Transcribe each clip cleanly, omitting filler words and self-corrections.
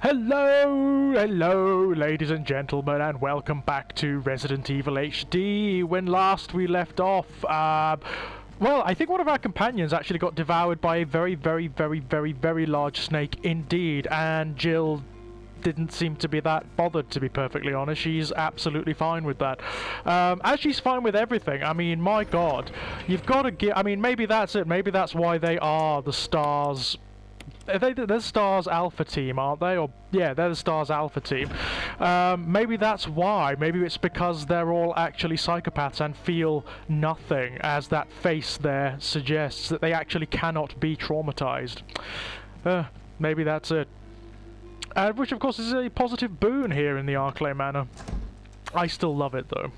Hello, ladies and gentlemen, and welcome back to Resident Evil HD. When last we left off, well, I think one of our companions actually got devoured by a very large snake indeed, and Jill didn't seem to be that bothered, to be perfectly honest. She's absolutely fine with that. As she's fine with everything. I mean, my god, you've got to get... I mean, maybe that's it. Maybe that's why they are the STARS... They're the STARS Alpha team, aren't they? Or yeah, they're the STARS Alpha team. Maybe that's why. Maybe it's because they're all actually psychopaths and feel nothing, as that face there suggests, that they actually cannot be traumatized. Maybe that's it. Which, of course, is a positive boon here in the Arclay Manor. I still love it, though.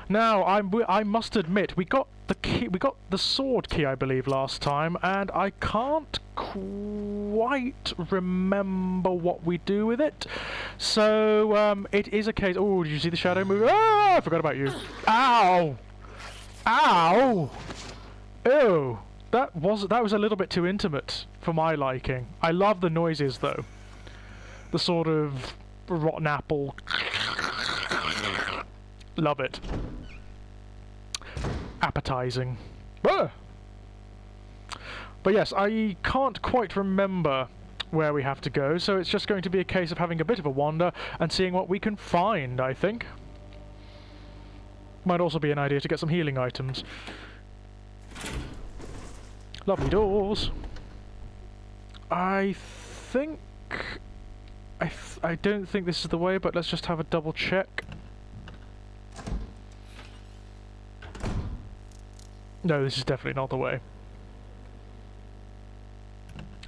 Now, I must admit, we got the key, we got the sword key, I believe, last time, and I can't quite remember what we do with it. So, it is a case... Oh, did you see the shadow move? Ah, I forgot about you. Ow! Ow! Ew! That was a little bit too intimate for my liking. I love the noises, though. The sort of rotten apple. Love it. Appetizing. Ah! But yes, I can't quite remember where we have to go, so it's just going to be a case of having a bit of a wander and seeing what we can find, I think. Might also be an idea to get some healing items. Lovely doors. I think... I don't think this is the way, but let's just have a double check. No, this is definitely not the way.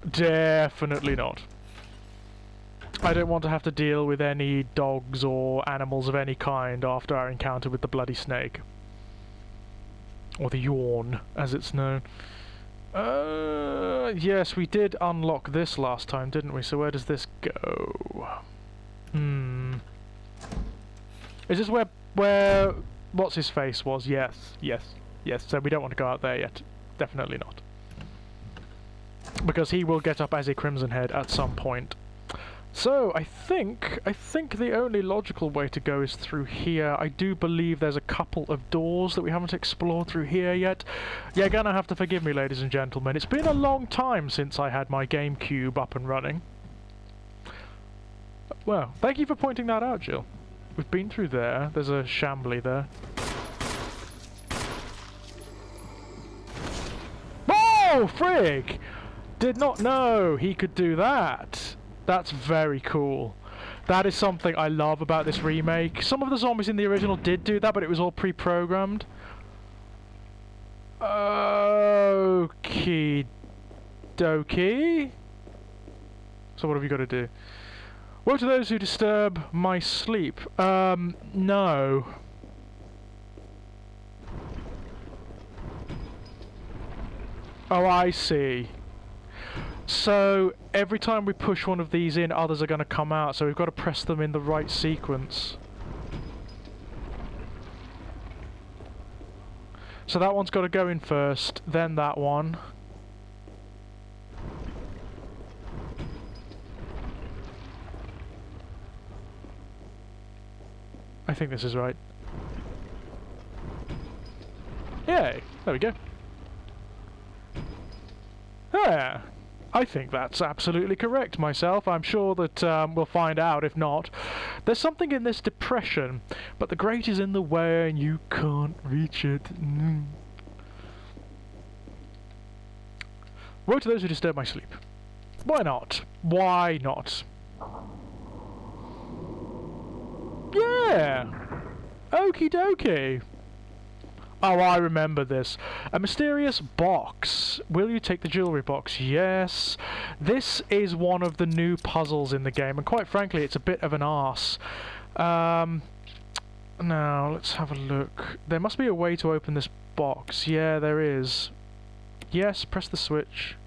Definitely not. I don't want to have to deal with any dogs or animals of any kind after our encounter with the bloody snake. Or the yawn, as it's known. Yes, we did unlock this last time, didn't we? So where does this go? Is this where what's his face was? Yes. So we don't want to go out there yet. Definitely not. Because he will get up as a Crimson Head at some point. So I think the only logical way to go is through here. I do believe there's a couple of doors that we haven't explored through here yet. You're gonna have to forgive me, ladies and gentlemen. It's been a long time since I had my GameCube up and running. Well, thank you for pointing that out, Jill. We've been through there. There's a shambly there. Oh, frig! Did not know he could do that. That's very cool. That is something I love about this remake. Some of the zombies in the original did do that, but it was all pre-programmed. Okie dokie. So what have you got to do? Woe to those who disturb my sleep. No. Oh, I see. So, every time we push one of these in, others are going to come out, so we've got to press them in the right sequence. So that one's got to go in first, then that one. I think this is right. Yay! There we go. Yeah. I think that's absolutely correct myself. I'm sure that we'll find out if not. There's something in this depression, but the grate is in the way and you can't reach it. Woe to those who disturb my sleep. Why not? Why not? Yeah! Okie dokie! Oh, I remember this. A mysterious box. Will you take the jewellery box? Yes. This is one of the new puzzles in the game, and quite frankly, it's a bit of an arse. Now, let's have a look. There must be a way to open this box. Yeah, there is. Yes, press the switch.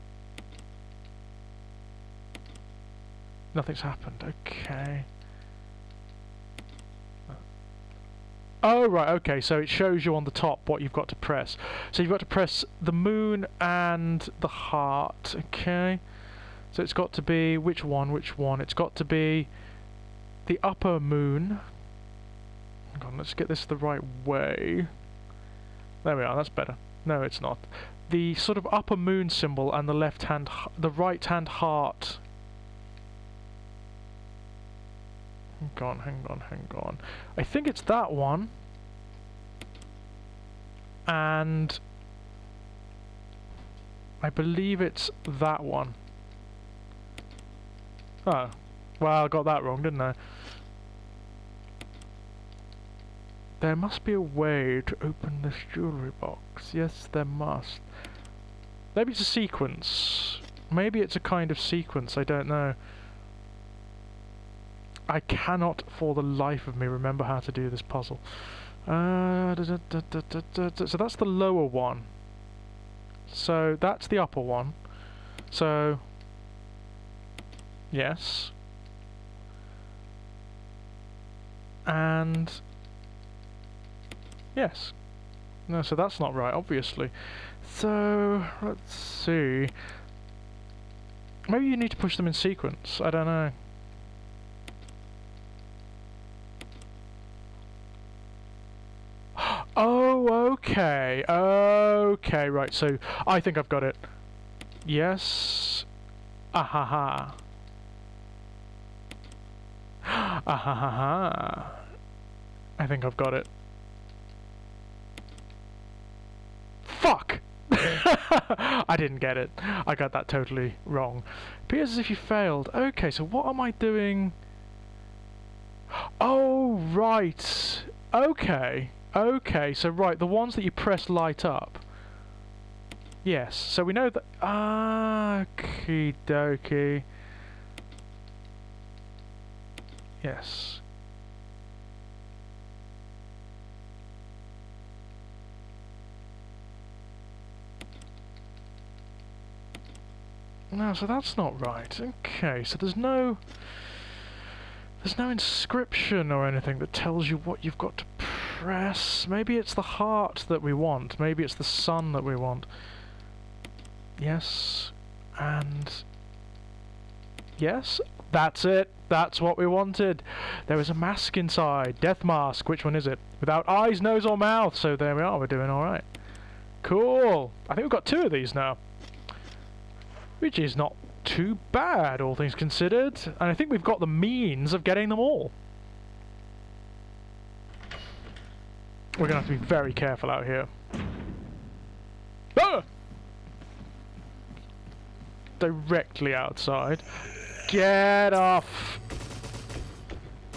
Nothing's happened. Okay. Oh, right, okay, so it shows you on the top what you've got to press. So you've got to press the moon and the heart, okay? So it's got to be... which one? Which one? It's got to be the upper moon. Hang on, let's get this the right way. There we are, that's better. No, it's not. The sort of upper moon symbol and the left hand... the right hand heart. Hang on, hang on, hang on. I think it's that one. And... I believe it's that one. Oh. Well, I got that wrong, didn't I? There must be a way to open this jewellery box. Yes, there must. Maybe it's a sequence. Maybe it's a kind of sequence, I don't know. I cannot, for the life of me, remember how to do this puzzle. So that's the lower one. So that's the upper one. So... yes. And... yes. No, so that's not right, obviously. So, let's see. Maybe you need to push them in sequence, I don't know. Oh, okay. Okay, right, so I think I've got it. Yes. Ahaha. Ahaha. I think I've got it. Fuck! I didn't get it. I got that totally wrong. Appears as if you failed. Okay, so what am I doing? Oh, right. Okay. Okay, so right, the ones that you press light up. Yes, so we know that... okie dokie. Yes. No, so that's not right. Okay, so there's no inscription or anything that tells you what you've got to press. Maybe it's the heart that we want. Maybe it's the sun that we want. Yes. And... yes. That's it. That's what we wanted. There is a mask inside. Death mask. Which one is it? Without eyes, nose or mouth. So there we are. We're doing alright. Cool. I think we've got 2 of these now. Which is not too bad, all things considered. And I think we've got the means of getting them all. We're going to have to be very careful out here. Ah! Directly outside. Get off!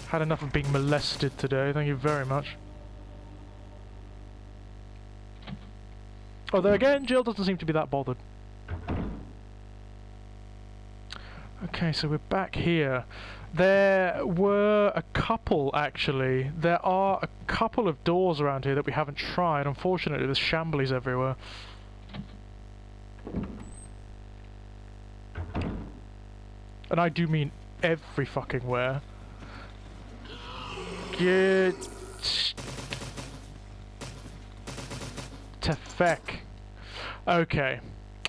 Had enough of being molested today, thank you very much. Although again, Jill doesn't seem to be that bothered. Okay, so we're back here. There were a couple, actually. There are a couple of doors around here that we haven't tried. Unfortunately, there's shamblies everywhere. And I do mean every fucking where. Get... to feck. Okay,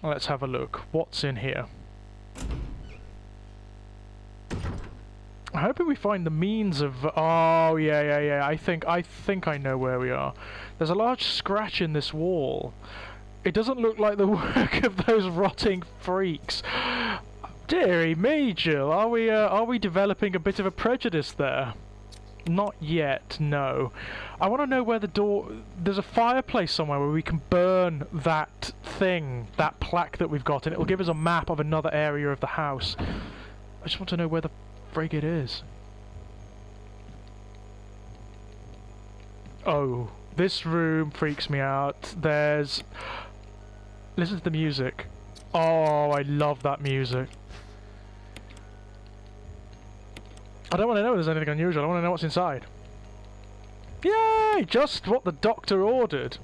let's have a look. What's in here? I'm hoping we find the means of... oh, yeah. I think I know where we are. There's a large scratch in this wall. It doesn't look like the work of those rotting freaks. Dearie me, Jill. Are we developing a bit of a prejudice there? Not yet, no. I want to know where the door... there's a fireplace somewhere where we can burn that thing, that plaque that we've got, and it will give us a map of another area of the house. I just want to know where the frig it is. Oh, this room freaks me out. There's... listen to the music. Oh, I love that music. I don't want to know if there's anything unusual, I want to know what's inside. Yay! Just what the doctor ordered.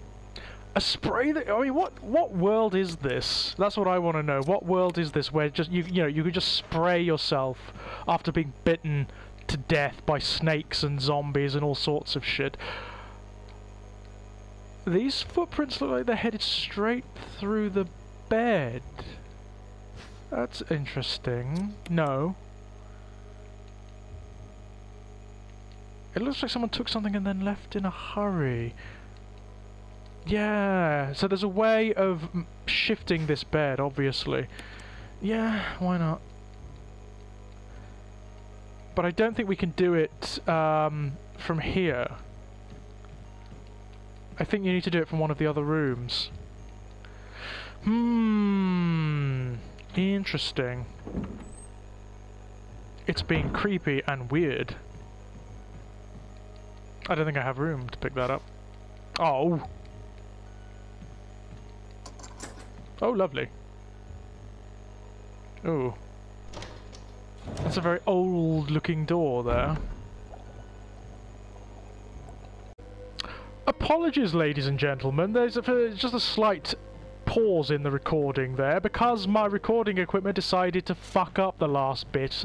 A spray that... I mean, what world is this? That's what I want to know. What world is this where just you know, you could just spray yourself after being bitten to death by snakes and zombies and all sorts of shit? These footprints look like they're headed straight through the bed. That's interesting. No. It looks like someone took something and then left in a hurry. Yeah, so there's a way of shifting this bed, obviously. Yeah, why not? But I don't think we can do it from here. I think you need to do it from one of the other rooms. Interesting. It's being creepy and weird. I don't think I have room to pick that up. Oh! Oh, lovely. Ooh. That's a very old-looking door there. Apologies, ladies and gentlemen. There's just a slight pause in the recording there because my recording equipment decided to fuck up the last bit.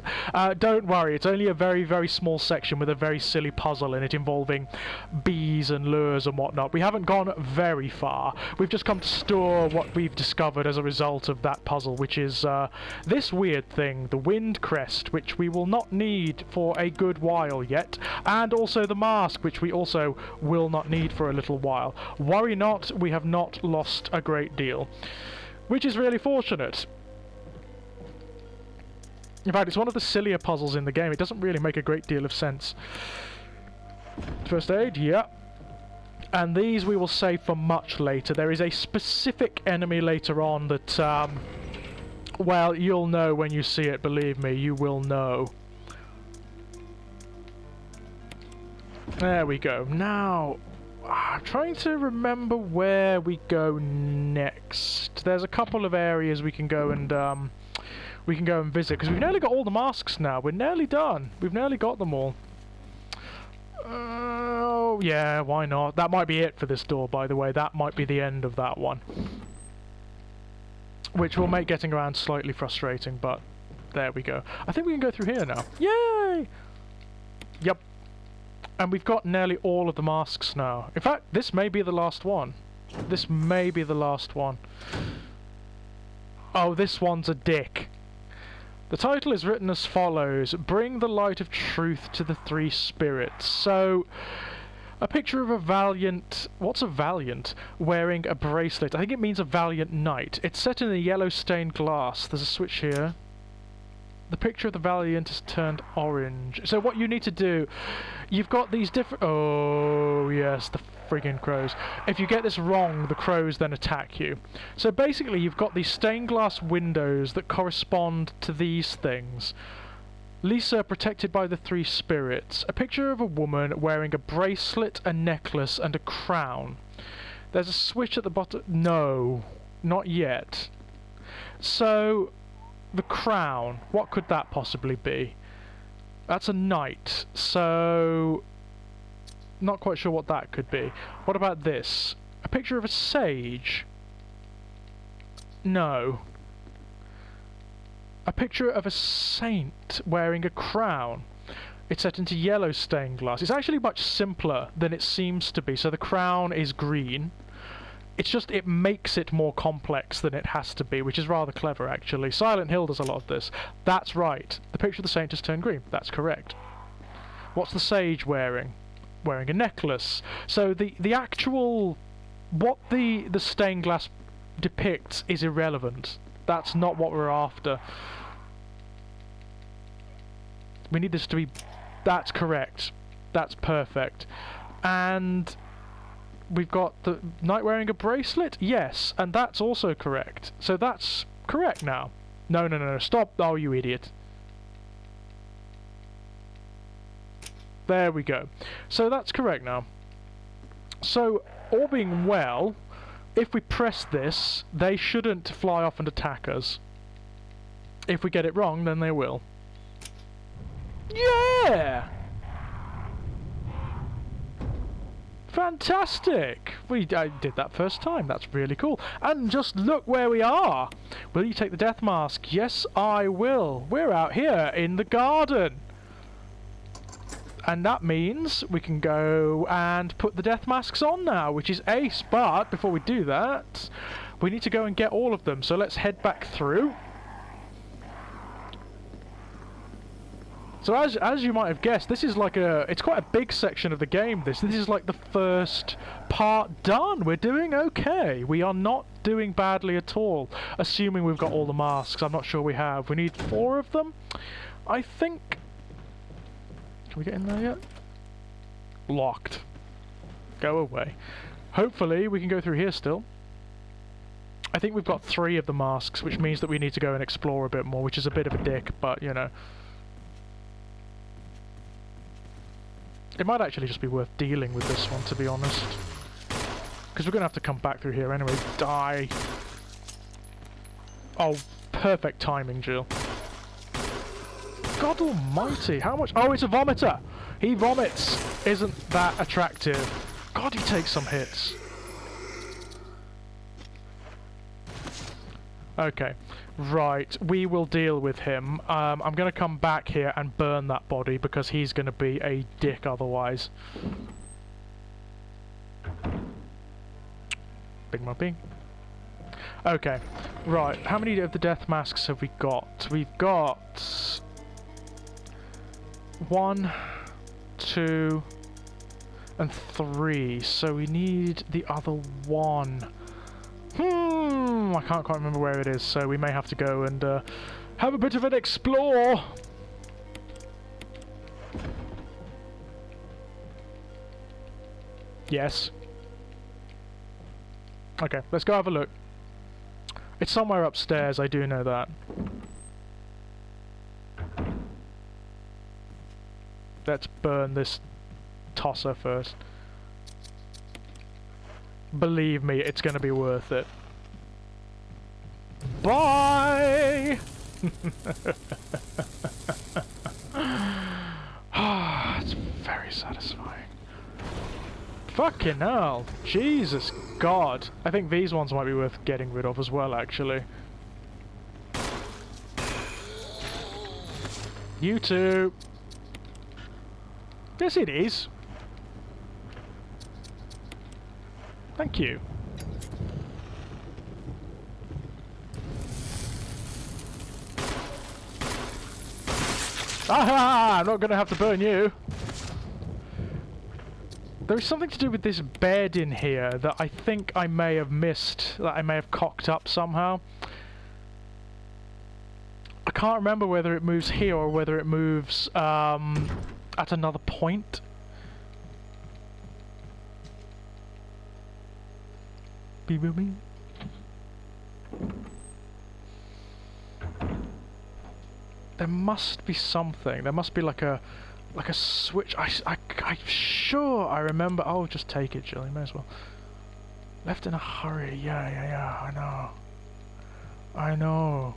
Don't worry, it's only a very, very small section with a very silly puzzle in it involving bees and lures and whatnot. We haven't gone very far. We've just come to store what we've discovered as a result of that puzzle, which is this weird thing, the wind crest, which we will not need for a good while yet, and also the mask, which we also will not need for a little while. Worry not, we have not lost a great deal. Which is really fortunate. In fact, it's one of the sillier puzzles in the game. It doesn't really make a great deal of sense. First aid, yeah. And these we will save for much later. There is a specific enemy later on that, well, you'll know when you see it, believe me, you will know. There we go. Now, I'm trying to remember where we go next. There's a couple of areas we can go and visit because we've nearly got all the masks now. We're nearly done. We've nearly got them all. Oh yeah, why not? That might be it for this door, by the way. That might be the end of that one, which will make getting around slightly frustrating. But there we go. I think we can go through here now. Yay! Yep. And we've got nearly all of the masks now. In fact, this may be the last one. This may be the last one. Oh, this one's a dick. The title is written as follows: Bring the light of truth to the three spirits. So, a picture of a valiant... What's a valiant? Wearing a bracelet. I think it means a valiant knight. It's set in a yellow stained glass. There's a switch here. The picture of the valiant is turned orange. So what you need to do, you've got these different... Oh, yes, the friggin' crows. If you get this wrong, the crows then attack you. So basically, you've got these stained glass windows that correspond to these things. Lisa, protected by the three spirits. A picture of a woman wearing a bracelet, a necklace, and a crown. There's a switch at the bottom... No, not yet. So... The crown, what could that possibly be? That's a knight, so... Not quite sure what that could be. What about this? A picture of a sage? No. A picture of a saint wearing a crown. It's set into yellow stained glass. It's actually much simpler than it seems to be. So the crown is green. It's just, it makes it more complex than it has to be, which is rather clever, actually. Silent Hill does a lot of this. That's right. The picture of the saint has turned green. That's correct. What's the sage wearing? Wearing a necklace. So the actual... What the stained glass depicts is irrelevant. That's not what we're after. We need this to be... That's correct. That's perfect. And... We've got the knight wearing a bracelet? Yes, and that's also correct. So that's correct now. No, stop. Oh, you idiot. There we go. So that's correct now. So, all being well, if we press this, they shouldn't fly off and attack us. If we get it wrong, then they will. Yeah! Fantastic! I did that first time. That's really cool. And just look where we are. Will you take the death mask? Yes, I will. We're out here in the garden. And that means we can go and put the death masks on now, which is ace. But before we do that, we need to go and get all of them. So let's head back through. So as you might have guessed, this is like it's quite a big section of the game. This is like the first part done. We're doing okay. We are not doing badly at all, assuming we've got all the masks. I'm not sure we have. We need 4 of them, I think. Can we get in there yet? Locked. Go away. Hopefully we can go through here still. I think we've got 3 of the masks, which means that we need to go and explore a bit more, which is a bit of a dick, but you know. It might actually just be worth dealing with this one, to be honest. Because we're going to have to come back through here anyway. Die. Oh, perfect timing, Jill. God almighty, how much... Oh, it's a vomiter! He vomits! Isn't that attractive? God, he takes some hits. Okay, right, we will deal with him. I'm going to come back here and burn that body because he's going to be a dick otherwise. Bing my bing. Okay, right, how many of the death masks have we got? We've got 1, 2, and 3, so we need the other 1. I can't quite remember where it is, so we may have to go and have a bit of an explore. Yes. Okay, let's go have a look. It's somewhere upstairs, I do know that. Let's burn this tosser first. Believe me, it's going to be worth it. Bye! It's very satisfying. Fucking hell. Jesus God. I think these ones might be worth getting rid of as well, actually. You too. Yes, it is. Thank you. Aha! I'm not going to have to burn you. There is something to do with this bed in here that I think I may have missed, that I may have cocked up somehow. I can't remember whether it moves here or whether it moves at another point. Beep, beep, beep. There must be something. There must be like a switch. I'm sure I remember. Oh, just take it, Jill. You may as well. Left in a hurry. Yeah. I know.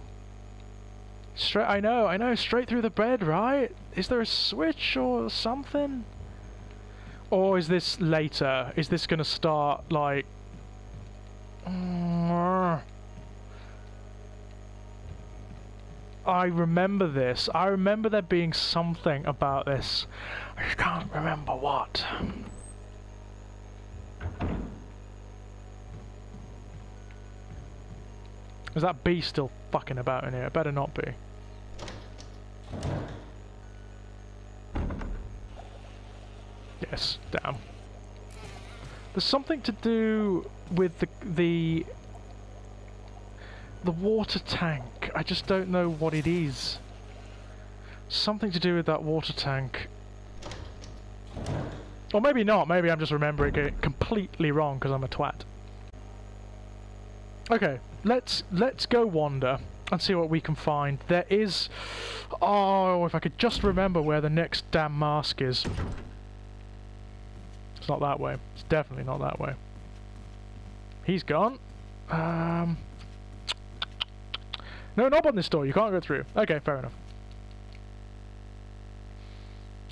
Straight. I know. Straight through the bed, right? Is there a switch or something? Or is this later? Is this gonna start like? I remember this. I remember there being something about this. I just can't remember what. Is that bee still fucking about in here? It better not be. Yes, damn. There's something to do with the water tank. I just don't know what it is. Something to do with that water tank. Or maybe not. Maybe I'm just remembering it completely wrong because I'm a twat. Okay, let's go wander and see what we can find. There is... Oh, if I could just remember where the next damn mask is. It's not that way. It's definitely not that way. He's gone. No knob on this door. You can't go through. Okay, fair enough.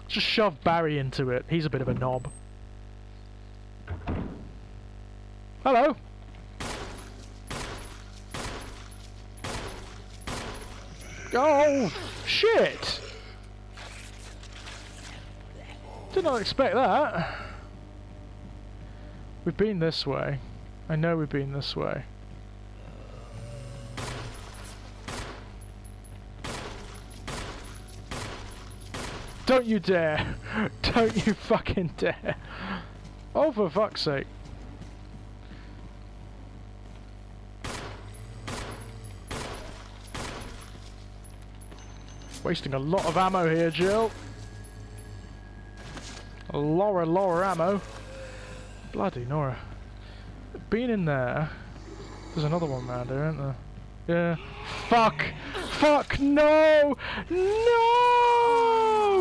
Just shove Barry into it. He's a bit of a knob. Hello. Oh, shit! Did not expect that. We've been this way. I know we've been this way. Don't you dare! Don't you fucking dare! Oh, for fuck's sake. Wasting a lot of ammo here, Jill. A lot of ammo. Bloody Nora. Being in there... There's another one round here, isn't there? Yeah. Fuck! Fuck! No! No!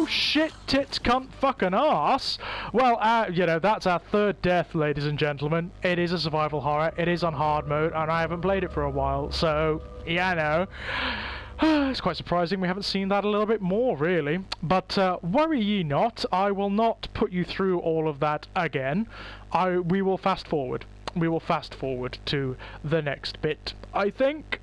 Shit, tits, cunt, fucking arse! Well, you know, that's our third death, ladies and gentlemen. It is a survival horror. It is on hard mode, and I haven't played it for a while, so... Yeah, I know. It's quite surprising we haven't seen that a little bit more, really. But worry ye not, I will not put you through all of that again. We will fast forward. We will fast forward to the next bit, I think.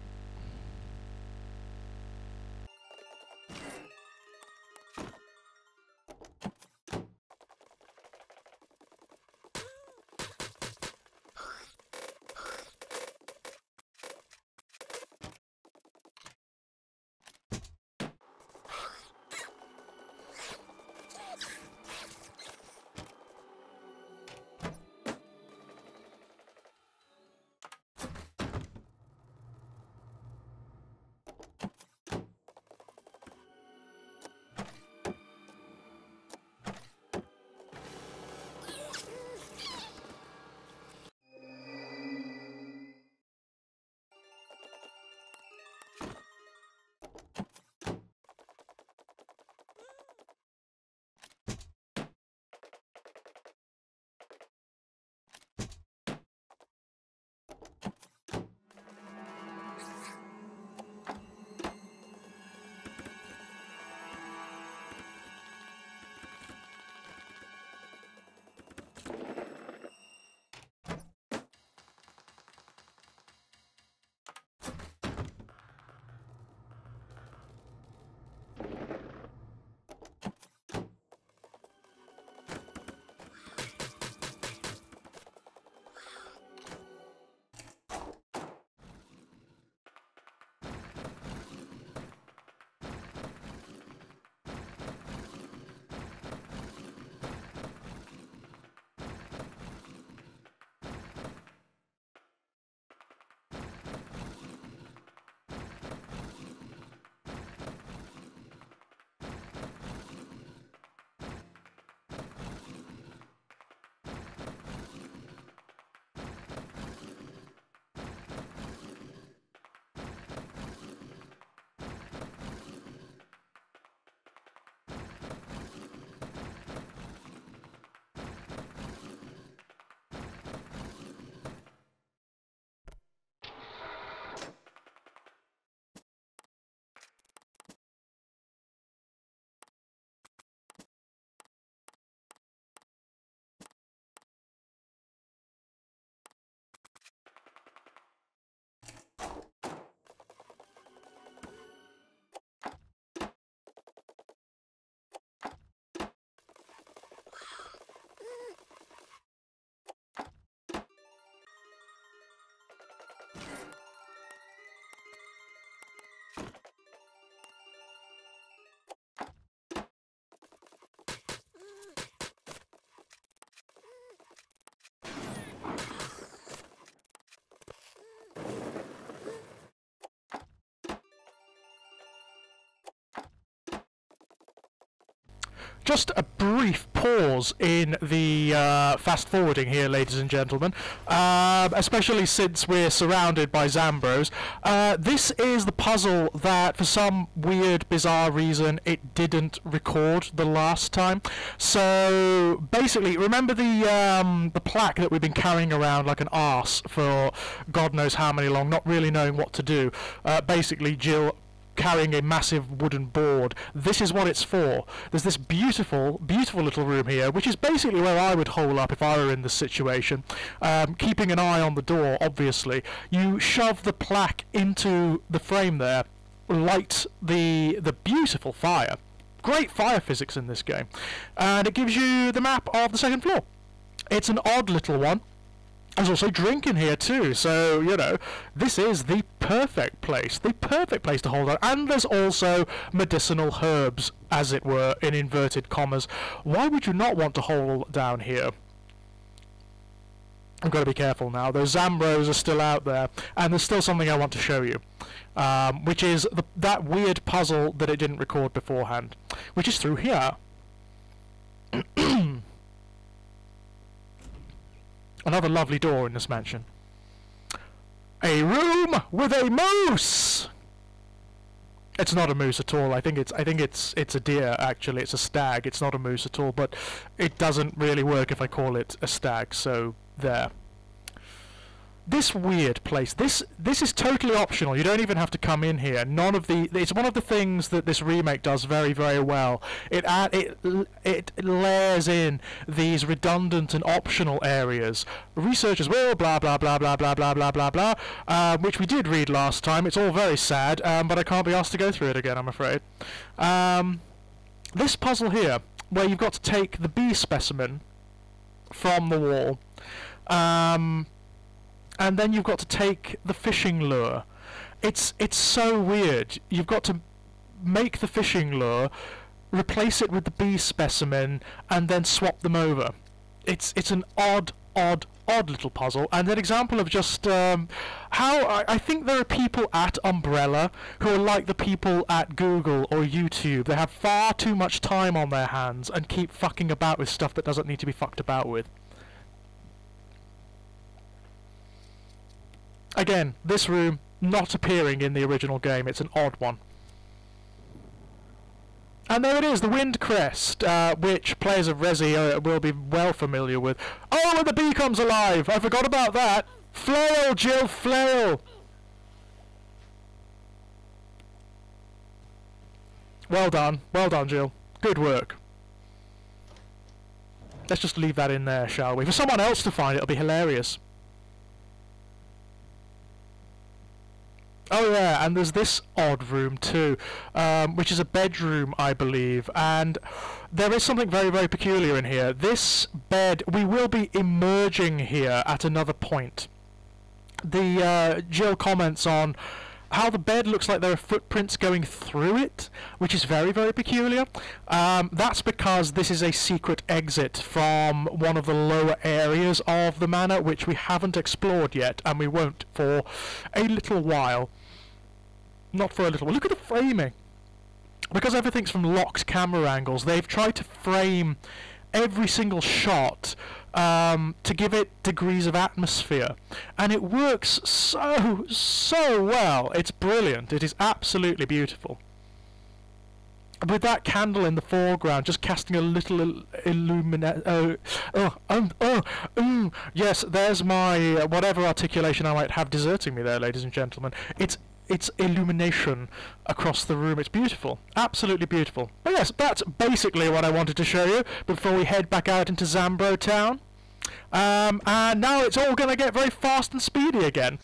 Just a brief pause in the fast forwarding here, ladies and gentlemen, especially since we're surrounded by Zambros. This is the puzzle that, for some weird, bizarre reason, it didn't record the last time. So, basically, remember the plaque that we've been carrying around like an arse for God knows how many long, not really knowing what to do? Basically, Jill carrying a massive wooden board. This is what it's for. There's this beautiful, beautiful little room here, which is basically where I would hole up if I were in this situation. Keeping an eye on the door, obviously. You shove the plaque into the frame there, light the beautiful fire. Great fire physics in this game. And it gives you the map of the second floor. It's an odd little one. There's also drink in here too, so, you know, this is the perfect place to hold on. And there's also medicinal herbs, as it were, in inverted commas. Why would you not want to hold down here? I've got to be careful now. Those Zambros are still out there, and there's still something I want to show you, which is that weird puzzle that it didn't record beforehand, which is through here. Another lovely door in this mansion. A room with a moose! It's not a moose at all. I think it's a deer, actually. It's a stag. It's not a moose at all, but it doesn't really work if I call it a stag, so there. This weird place, this is totally optional. You don't even have to come in here. It's one of the things that this remake does very, very well. It layers in these redundant and optional areas. Researchers will blah blah blah blah blah blah blah blah blah, which we did read last time. It's all very sad, but I can't be asked to go through it again, I'm afraid. This puzzle here, where you've got to take the bee specimen from the wall, and then you've got to take the fishing lure. It's so weird. You've got to make the fishing lure, replace it with the bee specimen, and then swap them over. It's an odd little puzzle, and an example of just how I think there are people at Umbrella who are like the people at Google or YouTube. They have far too much time on their hands and keep fucking about with stuff that doesn't need to be fucked about with. Again, this room not appearing in the original game. It's an odd one. And there it is, the Wind Crest, which players of Resi will be well familiar with. Oh, and the bee comes alive! I forgot about that! Flail, Jill, flail! Well done, Jill. Good work. Let's just leave that in there, shall we? For someone else to find it, it'll be hilarious. Oh yeah, and there's this odd room too, which is a bedroom, I believe, and there is something very, very peculiar in here. This bed, we will be emerging here at another point. Jill comments on how the bed looks like there are footprints going through it, which is very, very peculiar. That's because this is a secret exit from one of the lower areas of the manor, which we haven't explored yet, and we won't for a little while. Not for a little while. Look at the framing. Because everything's from locked camera angles, they've tried to frame every single shot to give it degrees of atmosphere, and it works so well. It's brilliant. It is absolutely beautiful. With that candle in the foreground, just casting a little yes, there's my whatever articulation I might have deserting me there, ladies and gentlemen. It's illumination across the room. It's beautiful. Absolutely beautiful. But yes, that's basically what I wanted to show you before we head back out into Zambro Town. And now it's all going to get very fast and speedy again.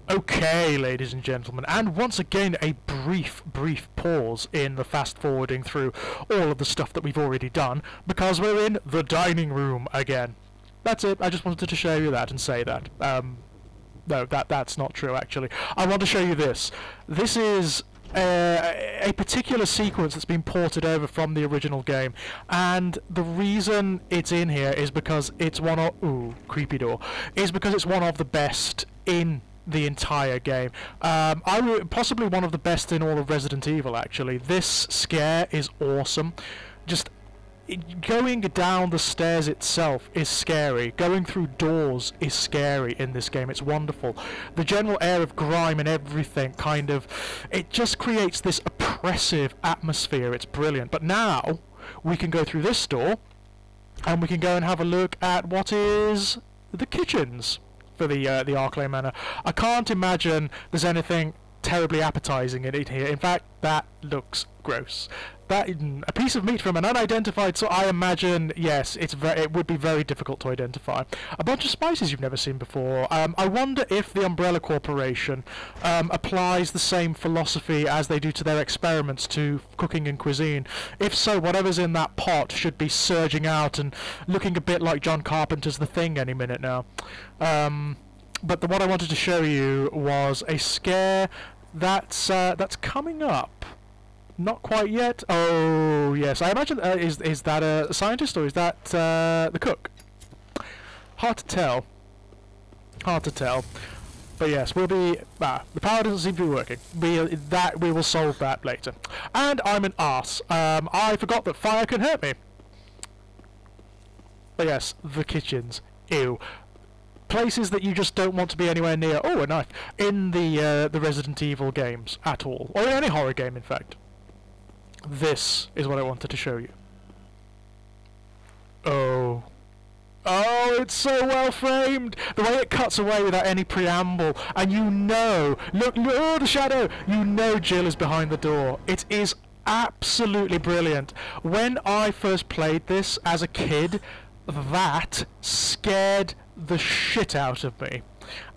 Okay, ladies and gentlemen, and once again a brief pause in the fast forwarding through all of the stuff that we've already done, because we're in the dining room again. That's it. I just wanted to show you that and say that. No, that's not true, actually. I want to show you this. This is a particular sequence that's been ported over from the original game, and the reason it's in here is because it's one of... Ooh, creepy door. Is because it's one of the best in the entire game. Possibly one of the best in all of Resident Evil, actually. This scare is awesome. Just going down the stairs itself is scary. Going through doors is scary in this game. It's wonderful. The general air of grime and everything kind of... It just creates this oppressive atmosphere. It's brilliant. But now we can go through this door and we can go and have a look at what is the kitchens for the Arclay Manor. I can't imagine there's anything terribly appetizing in it here. In fact, that looks gross. That a piece of meat from an unidentified, so I imagine, yes, it would be very difficult to identify. A bunch of spices you've never seen before. I wonder if the Umbrella Corporation applies the same philosophy as they do to their experiments to cooking and cuisine. If so, whatever's in that pot should be surging out and looking a bit like John Carpenter's The Thing any minute now. But what I wanted to show you was a scare that's coming up. Not quite yet. Oh yes, I imagine is that a scientist or is that the cook? Hard to tell. Hard to tell. But yes, we'll be. The power doesn't seem to be working. We will solve that later. And I'm an arse. I forgot that fire can hurt me. But yes, the kitchens. Ew. Places that you just don't want to be anywhere near. Oh, a knife in the Resident Evil games at all, or in any horror game, in fact. This is what I wanted to show you. Oh. Oh, it's so well framed! The way it cuts away without any preamble, and you know, look, oh, the shadow! You know Jill is behind the door. It is absolutely brilliant. When I first played this as a kid, that scared the shit out of me.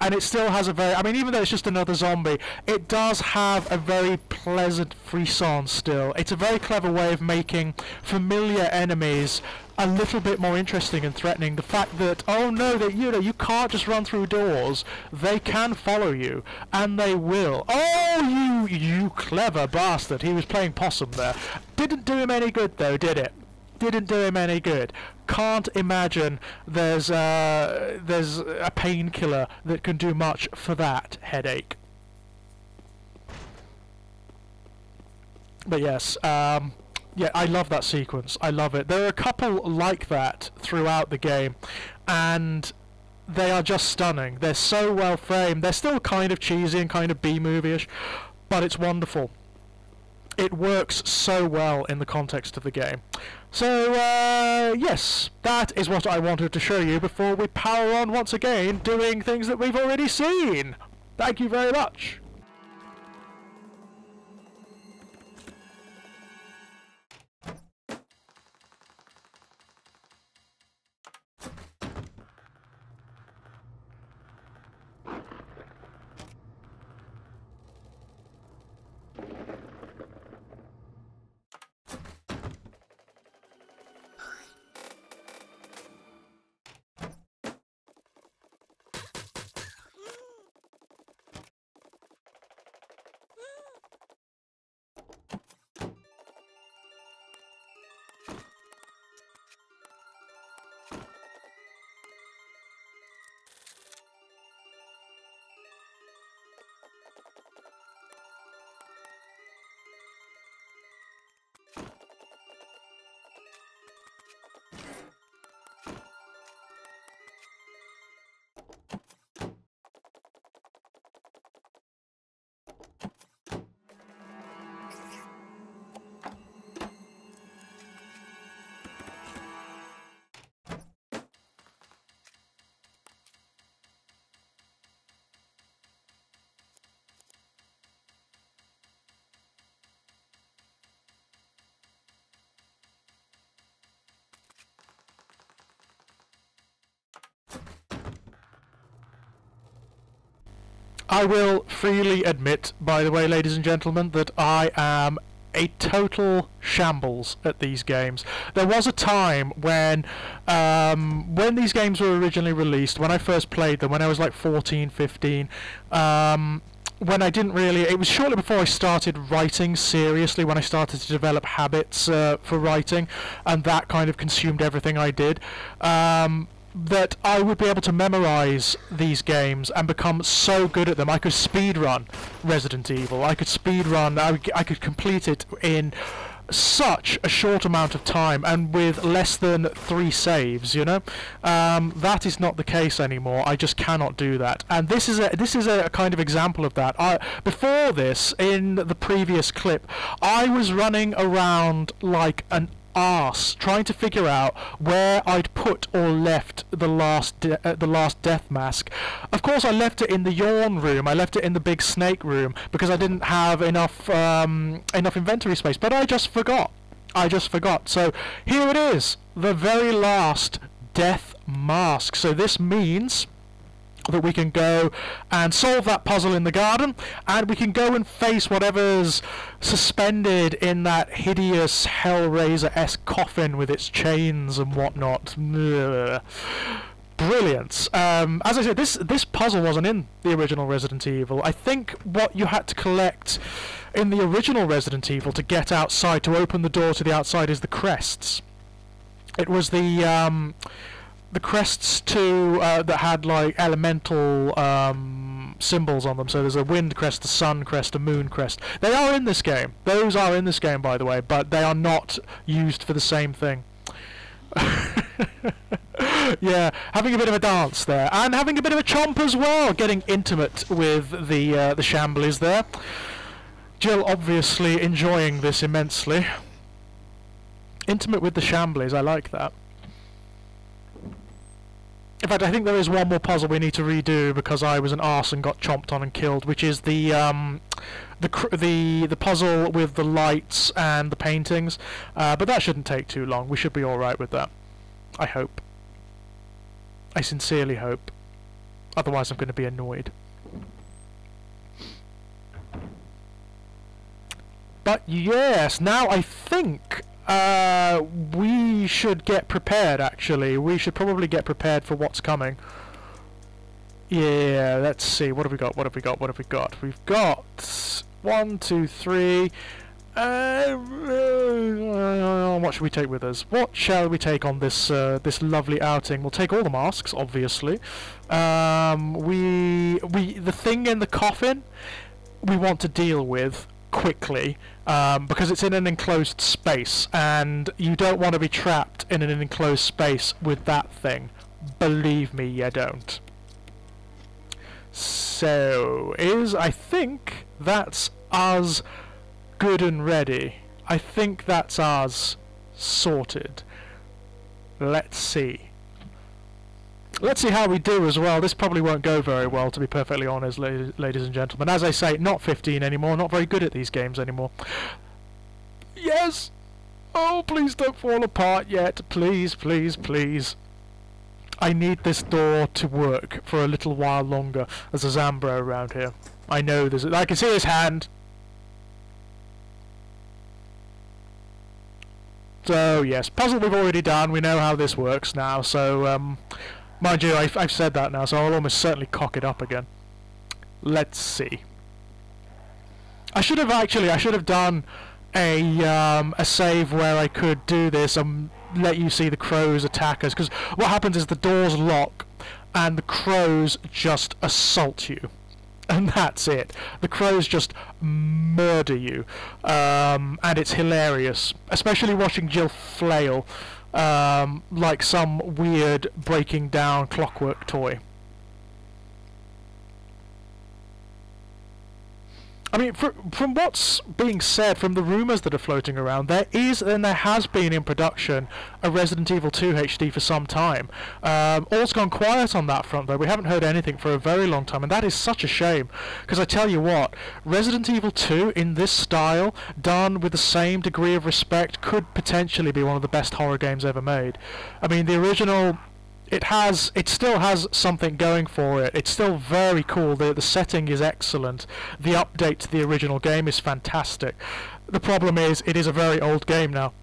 And it still has a very, I mean, even though it's just another zombie, it does have a very pleasant frisson still. It's a very clever way of making familiar enemies a little bit more interesting and threatening. The fact that, oh no, that you can't just run through doors. They can follow you, and they will. Oh, you clever bastard. He was playing possum there. Didn't do him any good though, did it? Didn't do him any good. Can't imagine there's a painkiller that can do much for that headache. But yes, yeah, I love that sequence. I love it. There are a couple like that throughout the game, and they are just stunning. They're so well framed. They're still kind of cheesy and kind of B-movie-ish, but it's wonderful. It works so well in the context of the game. So, yes, that is what I wanted to show you before we power on once again, doing things that we've already seen. Thank you very much. I will freely admit, by the way, ladies and gentlemen, that I am a total shambles at these games. There was a time when these games were originally released, when I first played them, when I was like 14, 15, when I didn't really, it was shortly before I started writing seriously, when I started to develop habits for writing, and that kind of consumed everything I did. That I would be able to memorize these games and become so good at them. I could speedrun Resident Evil. I could speedrun, I could complete it in such a short amount of time and with less than 3 saves, you know? That is not the case anymore. I just cannot do that. And this is a kind of example of that. Before this, in the previous clip, I was running around like an arse trying to figure out where I'd put or left the last death mask. Of course, I left it in the yawn room. I left it in the big snake room because I didn't have enough inventory space. But I just forgot. So here it is, the very last death mask. So this means that we can go and solve that puzzle in the garden, and we can go and face whatever's suspended in that hideous Hellraiser-esque coffin with its chains and whatnot. Ugh. Brilliant. As I said, this puzzle wasn't in the original Resident Evil. I think what you had to collect in the original Resident Evil to get outside, to open the door to the outside, is the crests. It was the crests that had like elemental symbols on them. So there's a wind crest, a sun crest, a moon crest. They are in this game. Those are in this game, by the way, but they are not used for the same thing. Yeah, having a bit of a dance there, and having a bit of a chomp as well, getting intimate with the Shamblies there. Jill obviously enjoying this immensely. Intimate with the Shamblies, I like that. In fact, I think there is one more puzzle we need to redo because I was an arse and got chomped on and killed, which is the puzzle with the lights and the paintings. But that shouldn't take too long. We should be all right with that. I hope. I sincerely hope. Otherwise, I'm going to be annoyed. But yes, now I think we should get prepared, actually. We should probably get prepared for what's coming. Yeah, let's see. What have we got? What have we got? What have we got? We've got 1, 2, 3. What should we take with us? What shall we take on this this lovely outing? We'll take all the masks, obviously. The thing in the coffin we want to deal with quickly, because it's in an enclosed space, and you don't want to be trapped in an enclosed space with that thing. Believe me, you don't. So, I think that's us good and ready. I think that's us sorted. Let's see. Let's see how we do as well. This probably won't go very well, to be perfectly honest, ladies and gentlemen. As I say, not 15 anymore, not very good at these games anymore. Yes! Oh, please don't fall apart yet. Please, please, please. I need this door to work for a little while longer. There's a Zambro around here. I know there's I can see his hand. So, yes, puzzle we've already done. We know how this works now, so, mind you, I've said that now, so I'll almost certainly cock it up again. Let's see. I should have done a save where I could do this and let you see the crows attack us, because what happens is the doors lock and the crows just assault you. And that's it. The crows just murder you. And it's hilarious. Especially watching Jill flail like some weird breaking down clockwork toy. I mean, from what's being said, from the rumours that are floating around, there is and there has been in production a Resident Evil 2 HD for some time. All's gone quiet on that front, though. We haven't heard anything for a very long time, and that is such a shame. Because I tell you what, Resident Evil 2 in this style, done with the same degree of respect, could potentially be one of the best horror games ever made. I mean, the original... It still has something going for it. It's still very cool. The setting is excellent. The update to the original game is fantastic. The problem is, it is a very old game now.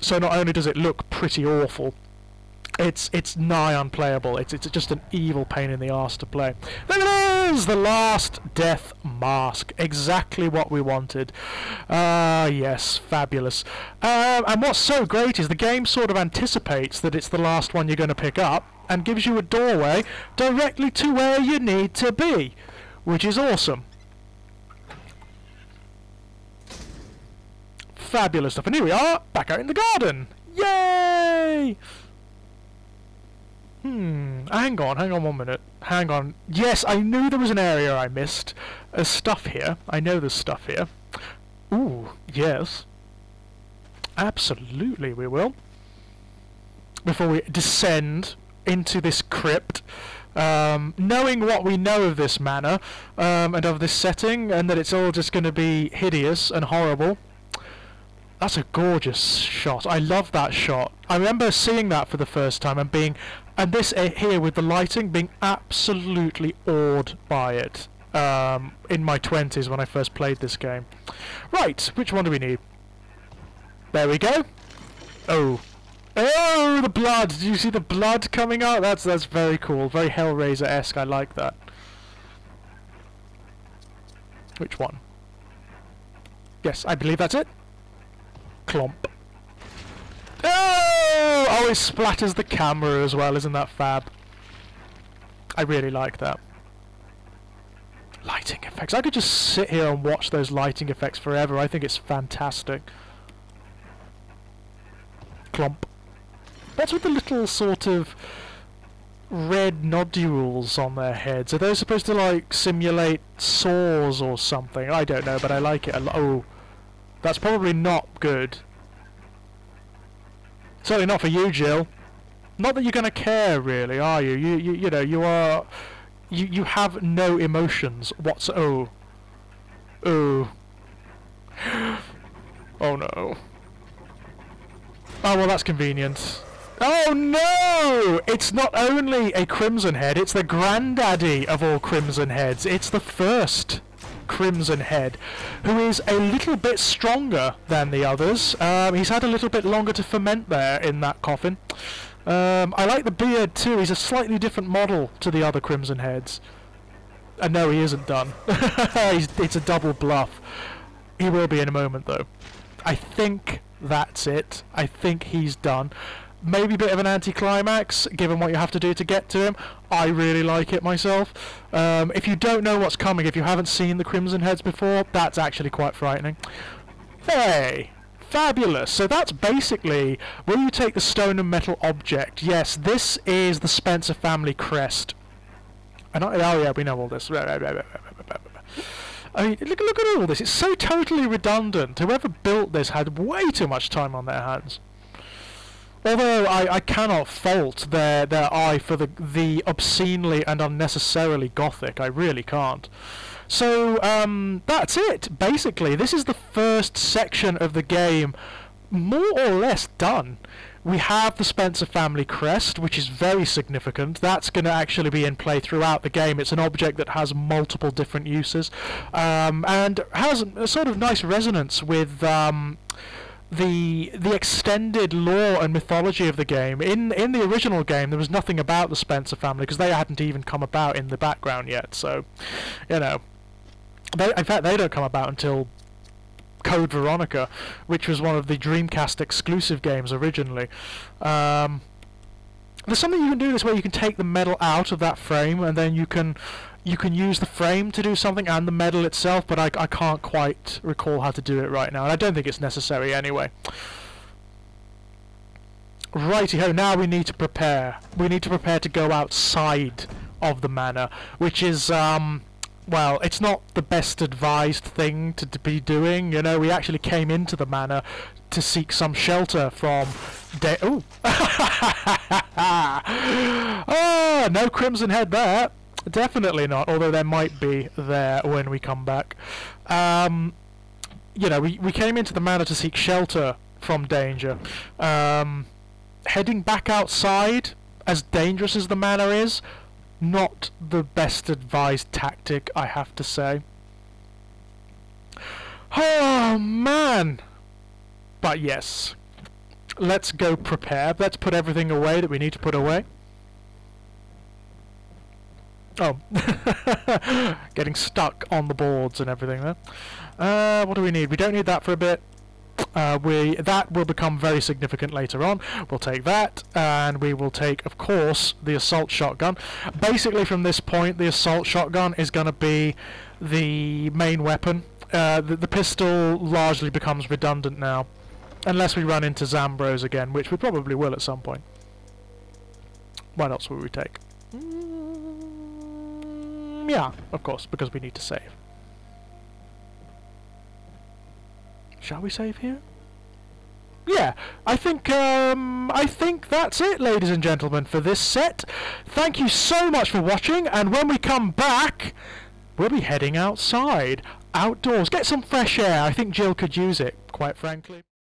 So not only does it look pretty awful, it's nigh unplayable. It's just an evil pain in the arse to play. There it is! The last death mask. Exactly what we wanted. Yes, fabulous. And what's so great is the game sort of anticipates that it's the last one you're going to pick up and gives you a doorway directly to where you need to be, which is awesome. Fabulous stuff. And here we are, back out in the garden. Yay! Hang on 1 minute. Hang on. Yes, I knew there was an area I missed. There's stuff here. I know there's stuff here. Ooh, yes. Absolutely we will. Before we descend into this crypt, knowing what we know of this manor, and of this setting, and that it's all just going to be hideous and horrible. That's a gorgeous shot. I love that shot. I remember seeing that for the first time and this here with the lighting, being absolutely awed by it in my 20s when I first played this game. Right, which one do we need? There we go. Oh. Oh, the blood! Did you see the blood coming out? That's very cool. Very Hellraiser-esque. I like that. Which one? Yes, I believe that's it. Clomp. Oh! Oh, it splatters the camera as well. Isn't that fab? I really like that. Lighting effects. I could just sit here and watch those lighting effects forever. I think it's fantastic. Clomp. What's with the little sort of red nodules on their heads? Are those supposed to, like, simulate sores or something? I don't know, but I like it a lot. Oh, that's probably not good. Certainly not for you, Jill. Not that you're going to care, really, are you? You know, you are... You have no emotions. What's... Oh. Oh. Oh, no. Oh, well, that's convenient. Oh no! It's not only a Crimson Head, it's the granddaddy of all Crimson Heads. It's the first Crimson Head, who is a little bit stronger than the others. He's had a little bit longer to ferment there in that coffin. I like the beard too. He's a slightly different model to the other Crimson Heads. No, he isn't done. It's a double bluff. He will be in a moment though. I think that's it. I think he's done. Maybe a bit of an anticlimax, given what you have to do to get to him. I really like it myself. If you don't know what's coming, if you haven't seen the Crimson Heads before, that's actually quite frightening. Hey! Fabulous! So that's basically, will you take the stone and metal object? Yes, this is the Spencer family crest. And oh yeah, we know all this. I mean, look at all this. It's so totally redundant. Whoever built this had way too much time on their hands. Although I cannot fault their eye for the obscenely and unnecessarily gothic. I really can't. So that's it. Basically, this is the first section of the game, more or less done. We have the Spencer family crest, which is very significant. That's going to actually be in play throughout the game. It's an object that has multiple different uses, and has a sort of nice resonance with the extended lore and mythology of the game. In the original game, there was nothing about the Spencer family because they hadn't even come about in the background yet. So, you know, in fact, they don't come about until Code Veronica, which was one of the Dreamcast exclusive games originally. There's something you can do this where you can take the metal out of that frame, and then you can use the frame to do something and the metal itself, but I can't quite recall how to do it right now, and I don't think it's necessary anyway. Righty-ho, now we need to prepare. We need to prepare to go outside of the manor, which is, well, it's not the best advised thing to be doing. You know, we actually came into the manor to seek some shelter from... Ooh! Oh, no Crimson Head there. Definitely not, although there might be there when we come back. You know, we came into the manor to seek shelter from danger. Heading back outside, as dangerous as the manor is, not the best advised tactic, I have to say. Oh, man! But yes, let's go prepare. Let's put everything away that we need to put away. Oh, getting stuck on the boards and everything there. What do we need? We don't need that for a bit. That will become very significant later on. We'll take that, and we will take, of course, the assault shotgun. Basically, from this point, the assault shotgun is going to be the main weapon. The pistol largely becomes redundant now, unless we run into Zambros again, which we probably will at some point. What else will we take? Yeah, of course, because we need to save. Shall we save here? yeah, I think that's it, ladies and gentlemen, for this set. Thank you so much for watching, and when we come back, we'll be heading outside, outdoors, get some fresh air. I think Jill could use it, quite frankly.